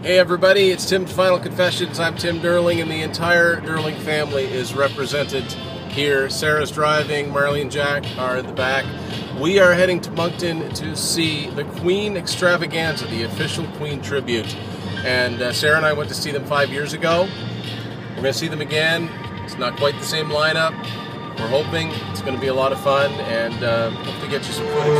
Hey everybody, it's Tim's Final Confessions. I'm Tim Derling, and the entire Derling family is represented here. Sarah's driving, Marley and Jack are in the back. We are heading to Moncton to see the Queen Extravaganza, the official Queen tribute. And Sarah and I went to see them 5 years ago. We're going to see them again. It's not quite the same lineup. We're hoping it's going to be a lot of fun, and hope to get you some footage.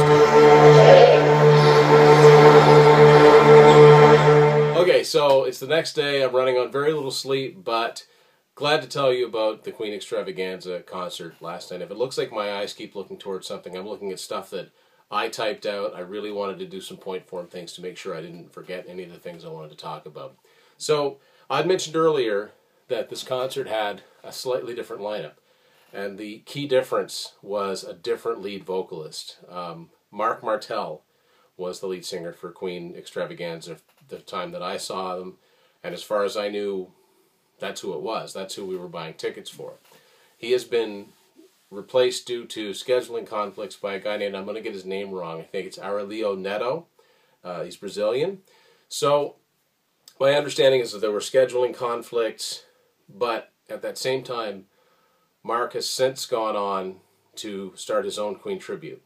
Okay, so it's the next day. I'm running on very little sleep, but glad to tell you about the Queen Extravaganza concert last night. If it looks like my eyes keep looking towards something, I'm looking at stuff that I typed out. I really wanted to do some point form things to make sure I didn't forget any of the things I wanted to talk about. So, I'd mentioned earlier that this concert had a slightly different lineup, and the key difference was a different lead vocalist. Mark Martel was the lead singer for Queen Extravaganza the time that I saw them, and as far as I knew, that's who it was. That's who we were buying tickets for. He has been replaced due to scheduling conflicts by a guy named, I'm going to get his name wrong, I think it's Aurelio Neto. He's Brazilian. So, my understanding is that there were scheduling conflicts, but at that same time, Mark has since gone on to start his own Queen tribute.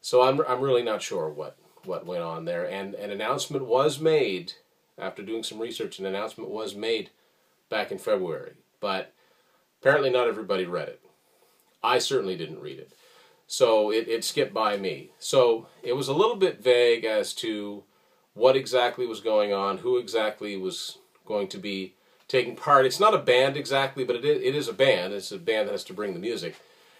So I'm really not sure what went on there. And an announcement was made, after doing some research, an announcement was made back in February. But apparently not everybody read it. I certainly didn't read it. So it skipped by me. So it was a little bit vague as to what exactly was going on, who exactly was going to be taking part. It's not a band exactly, but it is a band. It's a band that has to bring the music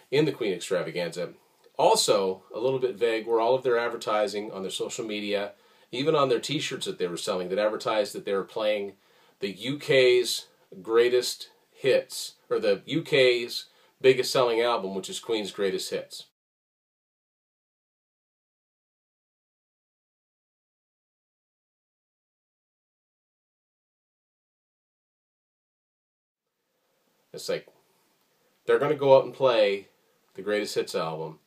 in the Queen Extravaganza. Also, a little bit vague were all of their advertising on their social media, even on their t-shirts that they were selling that advertised that they were playing the UK's greatest hits, or the UK's biggest selling album, which is Queen's Greatest Hits. It's like, they're going to go out and play the Greatest Hits album,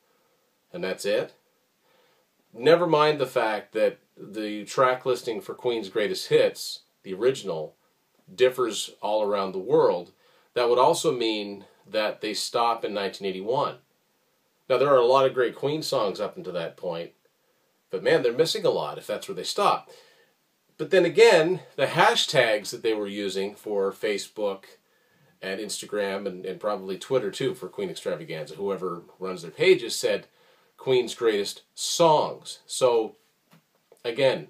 and that's it? Never mind the fact that the track listing for Queen's Greatest Hits, the original, differs all around the world. That would also mean that they stop in 1981. Now, there are a lot of great Queen songs up until that point, but man, they're missing a lot if that's where they stop. But then again, the hashtags that they were using for Facebook and Instagram and probably Twitter too for Queen Extravaganza, whoever runs their pages, said Queen's Greatest Songs. So, again,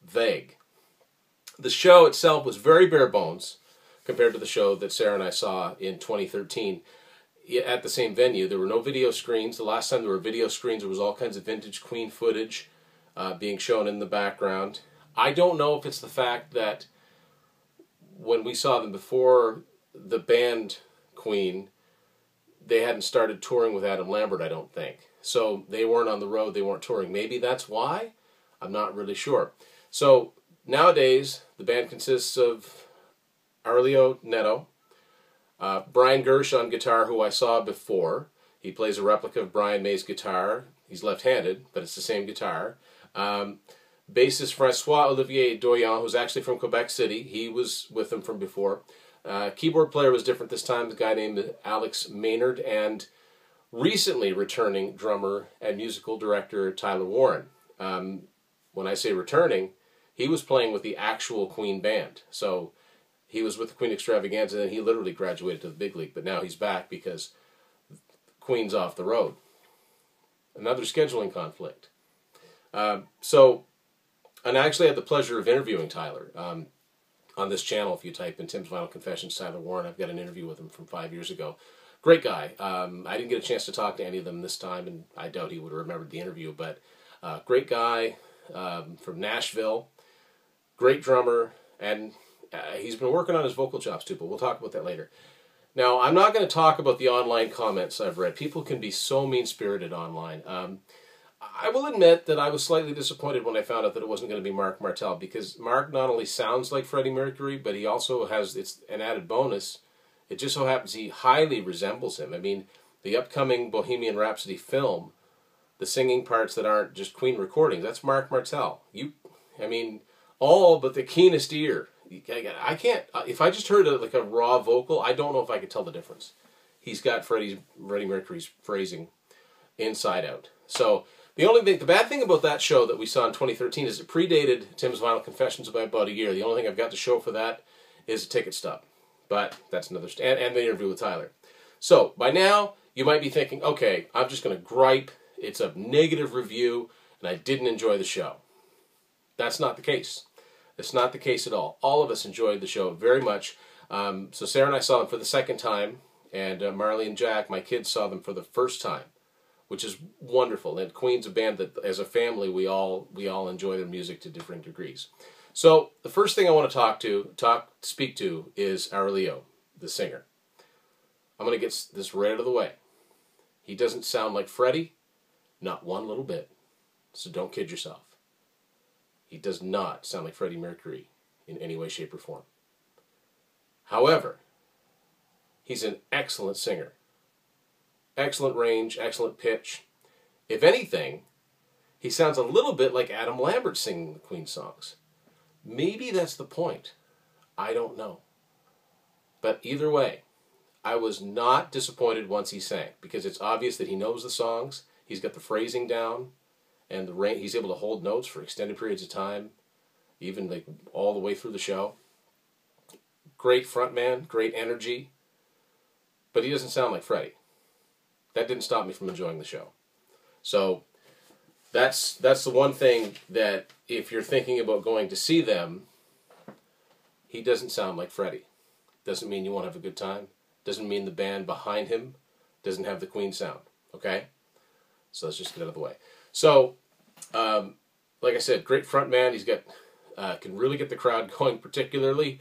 vague. The show itself was very bare bones compared to the show that Sarah and I saw in 2013 at the same venue. There were no video screens. The last time there were video screens, there was all kinds of vintage Queen footage being shown in the background. I don't know if it's the fact that when we saw them before the band Queen, they hadn't started touring with Adam Lambert, I don't think. So they weren't on the road, they weren't touring. Maybe that's why? I'm not really sure. So nowadays, the band consists of Aurelio Neto, Brian Gersh on guitar, who I saw before. He plays a replica of Brian May's guitar. He's left-handed, but it's the same guitar. Bassist Francois-Olivier, who's actually from Quebec City. He was with them from before. Keyboard player was different this time, a guy named Alex Maynard, and recently returning drummer and musical director Tyler Warren. When I say returning, he was playing with the actual Queen band. So he was with the Queen Extravaganza, and he literally graduated to the big league, but now he's back because Queen's off the road. Another scheduling conflict. And I actually had the pleasure of interviewing Tyler. On this channel, if you type in Tim's Final Confessions, Tyler Warren, I've got an interview with him from 5 years ago. Great guy. I didn't get a chance to talk to any of them this time, and I doubt he would have remembered the interview, but great guy from Nashville, great drummer, and he's been working on his vocal chops too, but we'll talk about that later. Now, I'm not going to talk about the online comments I've read. People can be so mean-spirited online. I will admit that I was slightly disappointed when I found out that it wasn't going to be Mark Martel, because Mark not only sounds like Freddie Mercury, but he also has, it's an added bonus, it just so happens he highly resembles him. I mean, the upcoming Bohemian Rhapsody film, the singing parts that aren't just Queen recordings, that's Mark Martel. I mean, all but the keenest ear. I can't, if I just heard like a raw vocal, I don't know if I could tell the difference. He's got Freddie Mercury's phrasing inside out. So the bad thing about that show that we saw in 2013 is it predated Tim's Vinyl Confessions by about a year. The only thing I've got to show for that is a ticket stub. But that's another, and the interview with Tyler. So by now, you might be thinking, okay, I'm just going to gripe. It's a negative review, and I didn't enjoy the show. That's not the case. It's not the case at all. All of us enjoyed the show very much. So Sarah and I saw them for the second time, and Marley and Jack, my kids, saw them for the first time, which is wonderful. And Queen's a band that, as a family, we all enjoy their music to different degrees. So the first thing I want to speak to is our Leo, the singer. I'm going to get this right out of the way. He doesn't sound like Freddie, not one little bit. So don't kid yourself. He does not sound like Freddie Mercury in any way, shape, or form. However, he's an excellent singer. Excellent range, excellent pitch. If anything, he sounds a little bit like Adam Lambert singing the Queen songs. Maybe that's the point. I don't know. But either way, I was not disappointed once he sang, because it's obvious that he knows the songs, he's got the phrasing down, and he's able to hold notes for extended periods of time, even like all the way through the show. Great frontman, great energy, but he doesn't sound like Freddie. That didn't stop me from enjoying the show. So that's the one thing that if you're thinking about going to see them, he doesn't sound like Freddie. Doesn't mean you won't have a good time. Doesn't mean the band behind him doesn't have the Queen sound. Okay? So let's just get out of the way. So, like I said, great front man. He's got can really get the crowd going, particularly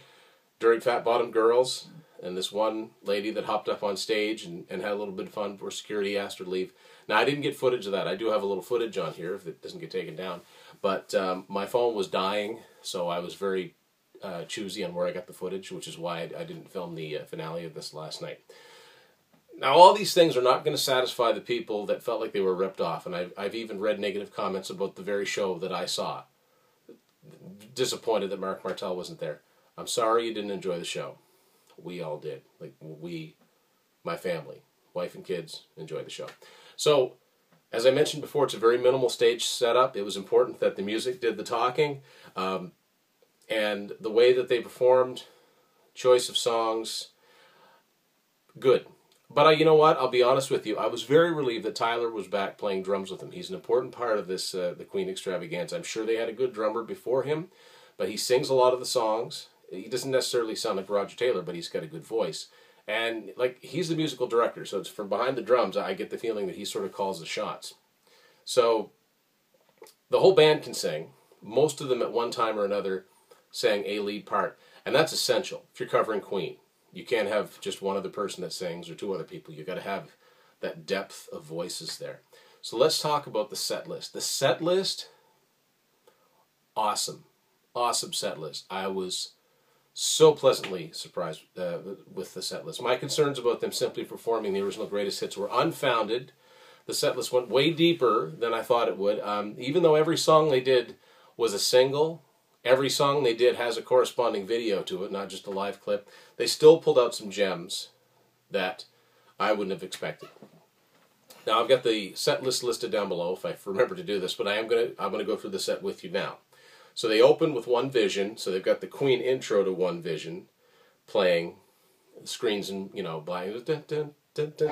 during Fat Bottom Girls and this one lady that hopped up on stage and had a little bit of fun before security asked her to leave. Now, I didn't get footage of that. I do have a little footage on here if it doesn't get taken down. But my phone was dying, so I was very choosy on where I got the footage, which is why I didn't film the finale of this last night. Now, all these things are not going to satisfy the people that felt like they were ripped off, and I've even read negative comments about the very show that I saw. Disappointed that Mark Martel wasn't there. I'm sorry you didn't enjoy the show. We all did. Like, my family, wife and kids, enjoyed the show. So, as I mentioned before, it's a very minimal stage setup. It was important that the music did the talking, and the way that they performed, choice of songs, good. But you know what? I'll be honest with you. I was very relieved that Tyler was back playing drums with him. He's an important part of this, the Queen Extravaganza. I'm sure they had a good drummer before him, but he sings a lot of the songs. He doesn't necessarily sound like Roger Taylor, but he's got a good voice. And like he's the musical director, so it's from behind the drums, I get the feeling that he sort of calls the shots. So the whole band can sing. Most of them at one time or another sang a lead part, and that's essential if you're covering Queen. You can't have just one other person that sings or two other people. You've got to have that depth of voices there. So let's talk about the set list. The set list, awesome. Awesome set list. I was so pleasantly surprised with the set list. My concerns about them simply performing the original greatest hits were unfounded. The set list went way deeper than I thought it would. Even though every song they did was a single, every song they did has a corresponding video to it, not just a live clip. They still pulled out some gems that I wouldn't have expected. Now I've got the set list listed down below if I remember to do this, but I'm gonna go through the set with you now. So they open with One Vision, so they've got the Queen intro to One Vision playing, the screens and by dun, dun, dun, dun,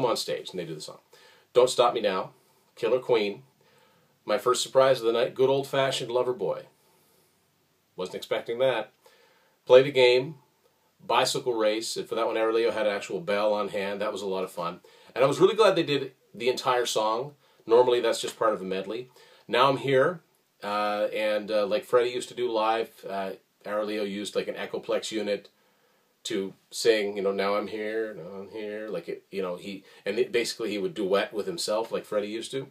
on stage, and they do the song. Don't Stop Me Now, Killer Queen, my first surprise of the night, Good Old Fashioned Lover Boy. Wasn't expecting that. Play the Game, Bicycle Race, and for that one Aurelio had an actual bell on hand. That was a lot of fun. And I was really glad they did the entire song. Normally that's just part of a medley. Now I'm Here, and like Freddie used to do live, Aurelio used like an Echoplex unit to sing, you know, now I'm here, like it, you know, basically he would duet with himself like Freddie used to.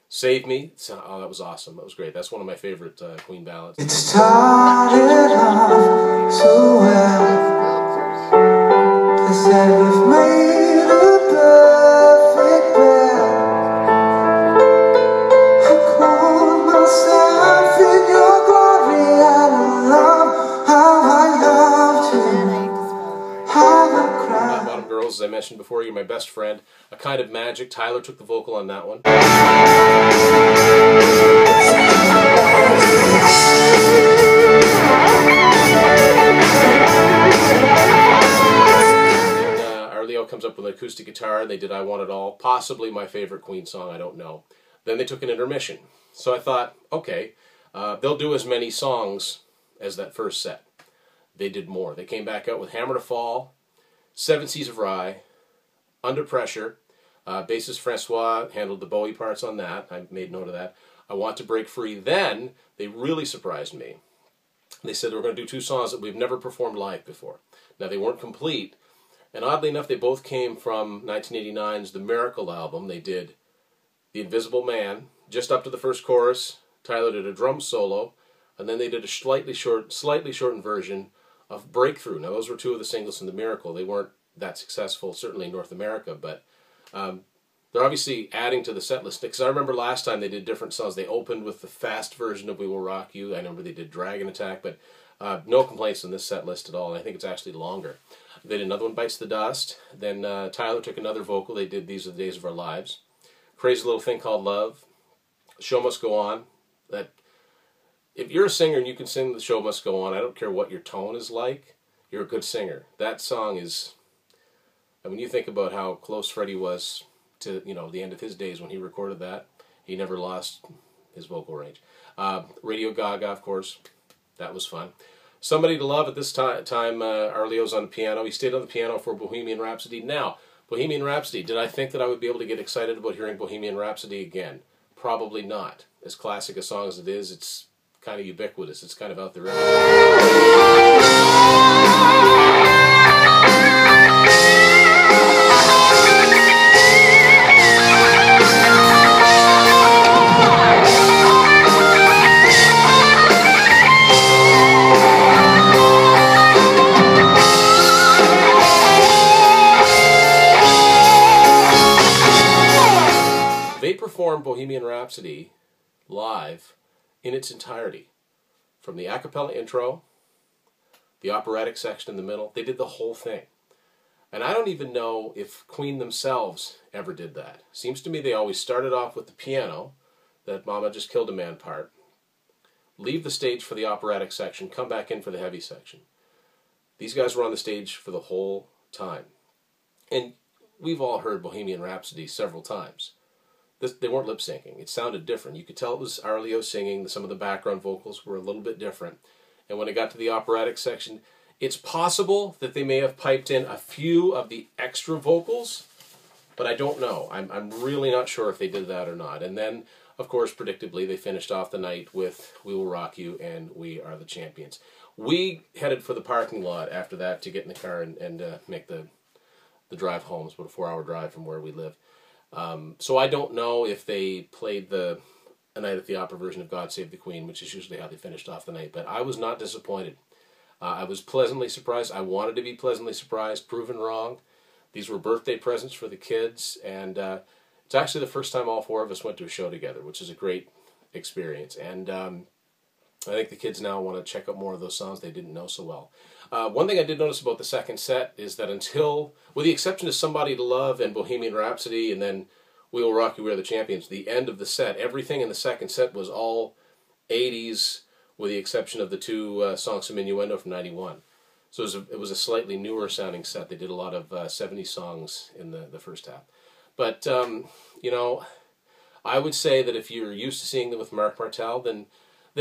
Save Me, oh, that was awesome, that was great. That's one of my favorite Queen ballads. It started off so well. They said we've made a perfect pair. I call myself in your glory, and I love how I loved you. Bottom Girls, as I mentioned before, You're My Best Friend, A Kind of Magic. Tyler took the vocal on that one. Arleo comes up with an acoustic guitar, and they did I Want It All, possibly my favorite Queen song, I don't know. Then they took an intermission. So I thought, okay, they'll do as many songs as that first set. They did more. They came back out with Hammer to Fall, Seven Seas of Rhye, Under Pressure. Bassist Francois handled the Bowie parts on that. I made note of that. I Want to Break Free. Then they really surprised me. They said they were going to do two songs that we've never performed live before. Now they weren't complete, and oddly enough they both came from 1989's The Miracle album. They did The Invisible Man, just up to the first chorus. Tyler did a drum solo, and then they did a slightly shortened version of Breakthru. Now those were two of the singles from The Miracle. They weren't that successful, certainly in North America, but they're obviously adding to the set list. Because I remember last time they did different songs. They opened with the fast version of We Will Rock You. I remember they did Dragon Attack, but no complaints on this set list at all, and I think it's actually longer. They did another one, Bites the Dust. Then Tyler took another vocal. They did These Are the Days of Our Lives. Crazy Little Thing Called Love. Show Must Go On. That, if you're a singer and you can sing The Show Must Go On, I don't care what your tone is like, you're a good singer. That song is, and when you think about how close Freddie was to, you know, the end of his days when he recorded that, he never lost his vocal range. Radio Gaga, of course, that was fun. Somebody to Love, at this time Arleo's on the piano. He stayed on the piano for Bohemian Rhapsody. Now, Bohemian Rhapsody, did I think that I would be able to get excited about hearing Bohemian Rhapsody again? Probably not. As classic a song as it is, it's kind of ubiquitous. It's kind of out there. They performed Bohemian Rhapsody live in its entirety. From the a cappella intro, the operatic section in the middle, they did the whole thing. And I don't even know if Queen themselves ever did that. Seems to me they always started off with the piano, that Mama Just Killed a Man part, leave the stage for the operatic section, come back in for the heavy section. These guys were on the stage for the whole time. And we've all heard Bohemian Rhapsody several times. They weren't lip-syncing. It sounded different. You could tell it was Arleo singing. Some of the background vocals were a little bit different. And when it got to the operatic section, it's possible that they may have piped in a few of the extra vocals, but I don't know. I'm really not sure if they did that or not. And then, of course, predictably, they finished off the night with We Will Rock You and We Are the Champions. We headed for the parking lot after that to get in the car and make the drive home. It's about a 4-hour drive from where we live. So I don't know if they played A Night at the Opera version of God Save the Queen, which is usually how they finished off the night, but I was not disappointed. I was pleasantly surprised. I wanted to be pleasantly surprised, proven wrong. These were birthday presents for the kids, and it's actually the first time all four of us went to a show together, which is a great experience. And I think the kids now want to check out more of those songs they didn't know so well. One thing I did notice about the second set is that until, with the exception of Somebody to Love and Bohemian Rhapsody and then We Will Rock You, We Are the Champions, the end of the set, everything in the second set was all 80s, with the exception of the two songs from Innuendo from 91. So it was a slightly newer sounding set. They did a lot of 70s songs in the first half. But, you know, I would say that if you're used to seeing them with Mark Martel, then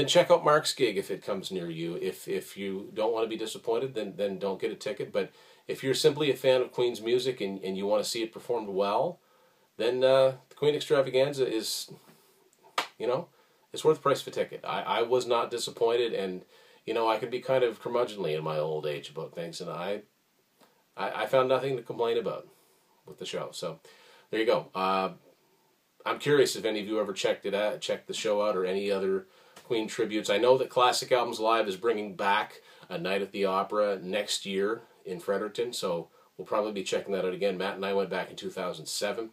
check out Mark's gig if it comes near you. If you don't want to be disappointed, then don't get a ticket. But if you're simply a fan of Queen's music and you want to see it performed well, then the Queen Extravaganza is, you know, it's worth the price of a ticket. I was not disappointed, and, you know, I can be kind of curmudgeonly in my old age about things, and I found nothing to complain about with the show. So there you go. I'm curious if any of you ever checked the show out, or any other Queen tributes. I know that Classic Albums Live is bringing back a night at the Opera next year in Fredericton, so we'll probably be checking that out again. Matt and I went back in 2007.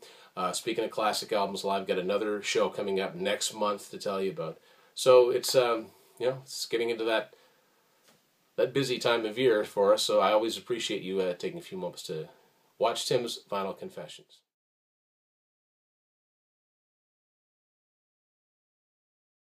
Speaking of Classic Albums Live, got another show coming up next month to tell you about. So it's you know, it's getting into that busy time of year for us. So I always appreciate you taking a few moments to watch Tim's Vinyl Confessions.